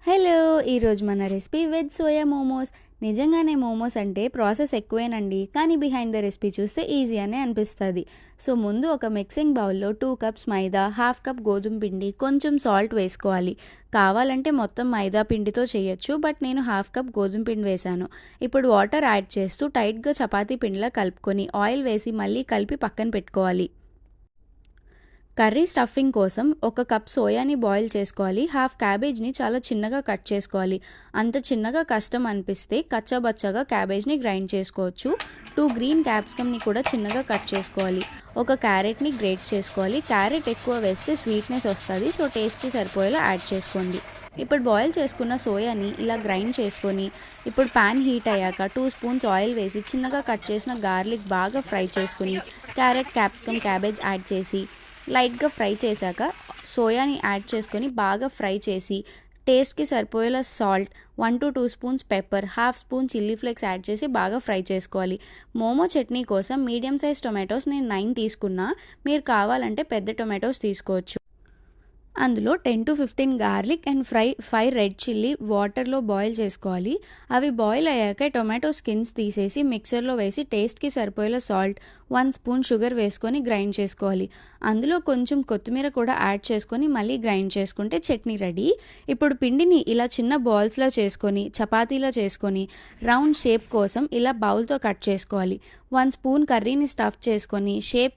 Hello! ఈరోజు మన recipe veg soya momos. నిజంగానే మోమోస్ అంటే ప్రాసెస్ ఎక్కువేనండి. కానీ బిహైండ్ ద రెసిపీ చూస్తే ఈజీ అనే అనిపిస్తది. సో ముందు ఒక మిక్సింగ్ బౌల్‌లో 2 కప్స్ మైదా, హాఫ్ కప్ గోధుమ పిండి, కొంచెం సాల్ట్ వేసుకోవాలి. కావాలంటే మొత్తం మైదా పిండితో చేయొచ్చు. బట్ నేను హాఫ్ కప్ గోధుమ పిండి వేశాను. ఇప్పుడు వాటర్ యాడ్ చేస్తూ టైట్‌గా చపాతీ పిండిలా కలుపుకొని ఆయిల్ వేసి మళ్ళీ కలిపి పక్కన పెట్టుకోవాలి. కర్రీ స్టఫింగ్ కోసం ఒక కప్ సోయాని బాయిల్ చేసుకోవాలి. హాఫ్ క్యాబేజ్ని చాలా చిన్నగా కట్ చేసుకోవాలి. అంత చిన్నగా కష్టం అనిపిస్తే కచ్చాబచ్చాగా క్యాబేజ్ని గ్రైండ్ చేసుకోవచ్చు. 2 గ్రీన్ క్యాప్సికమ్ని కూడా చిన్నగా కట్ చేసుకోవాలి. ఒక క్యారెట్ని గ్రేట్ చేసుకోవాలి. క్యారెట్ ఎక్కువ వేస్తే స్వీట్నెస్ వస్తుంది. సో టేస్ట్కి సరిపోయేలా యాడ్ చేసుకోండి. ఇప్పుడు బాయిల్ చేసుకున్న సోయాని ఇలా గ్రైండ్ చేసుకొని ఇప్పుడు ప్యాన్ హీట్ అయ్యాక 2 స్పూన్స్ ఆయిల్ వేసి చిన్నగా కట్ చేసిన గార్లిక్ బాగా ఫ్రై చేసుకుని క్యారెట్, క్యాప్సికమ్, క్యాబేజ్ యాడ్ చేసి లైట్గా ఫ్రై చేశాక సోయాని యాడ్ చేసుకొని బాగా ఫ్రై చేసి టేస్ట్కి సరిపోయేలా salt, 1 to 2 spoons pepper, half spoon chilli flakes add చేసి బాగా ఫ్రై చేసుకోవాలి. మోమో చట్నీ కోసం మీడియం సైజ్ టొమాటోస్ నేను 9 తీసుకున్నా. మీరు కావాలంటే పెద్ద టొమాటోస్ తీసుకోవచ్చు. అందులో 10 to 15 garlic and 5 red chilli వాటర్లో బాయిల్ చేసుకోవాలి. అవి బాయిల్ అయ్యాక టొమాటో స్కిన్స్ తీసేసి మిక్సర్లో వేసి టేస్ట్కి సరిపోయేలా సాల్ట్, 1 స్పూన్ షుగర్ వేసుకొని గ్రైండ్ చేసుకోవాలి. అందులో కొంచెం కొత్తిమీర కూడా యాడ్ చేసుకొని మళ్ళీ గ్రైండ్ చేసుకుంటే చట్నీ రెడీ. ఇప్పుడు పిండిని ఇలా చిన్న బాల్స్లా చేసుకొని చపాతీలా చేసుకొని రౌండ్ షేప్ కోసం ఇలా బౌల్తో కట్ చేసుకోవాలి. 1 స్పూన్ కర్రీని స్టఫ్ చేసుకొని షేప్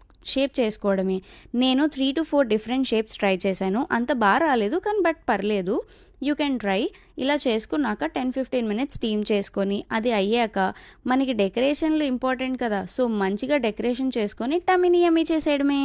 చేసుకోవడమే. నేను 3 to 4 డిఫరెంట్ షేప్స్ ట్రై చేశాను. అంత బాగా రాలేదు కానీ బట్ పర్లేదు. You can try. ఇలా చేసుకున్నాక 10-15 మినిట్స్ స్టీమ్ చేసుకొని అది అయ్యాక మనకి డెకరేషన్లు ఇంపార్టెంట్ కదా. సో మంచిగా డెకరేషన్ చేసుకొని టమినీ యమ్మీ చేసేయడమే.